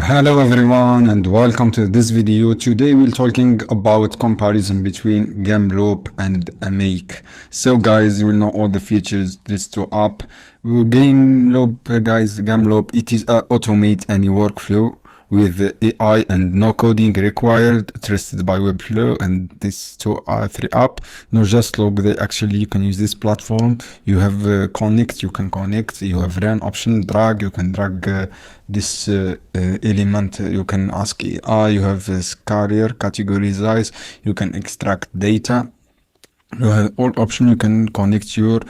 Hello everyone and welcome to this video. Today we're talking about comparison between Gumloop and Make. So guys, you will know all the features this two app. Gumloop, it is automate any workflow with AI and no coding required, trusted by Webflow, and this two three app. Not just log, they actually you can use this platform. You have connect, you can connect. You have run option, drag, you can drag this element. You can ask AI. You have this carrier categorize. You can extract data. You have all option. You can connect your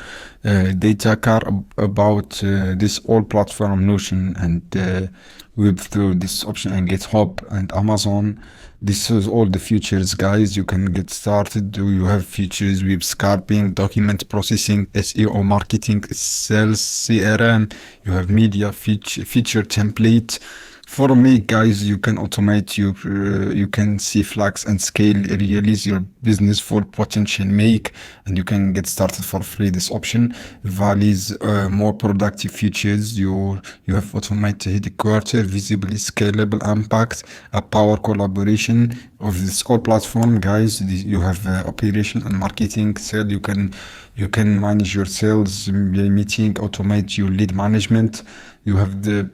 data car about this all platform Notion and web through this option and GitHub and Amazon. This is all the features, guys. You can get started. You have features with scraping, document processing, SEO, marketing, sales, CRM. You have media feature template. For me, guys, you can automate you can see flags and scale, release your business full potential, make, and you can get started for free. This option values more productive features. You have automated headquarter, visibly scalable impact, a power collaboration of this whole platform, guys. You have operation and marketing, sale. You can manage your sales meeting, automate your lead management. You have the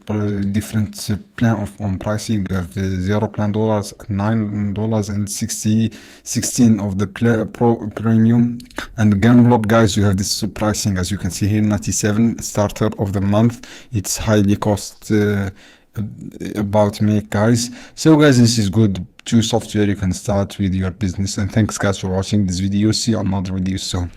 different plan on pricing. You have the $0 plan, $9 and 16 of the pro premium. And Gumloop, guys, you have this pricing, as you can see here, 97 starter of the month. It's highly cost about Make, guys. So guys, this is good to software you can start with your business. And thanks guys for watching this video. See you on another video soon.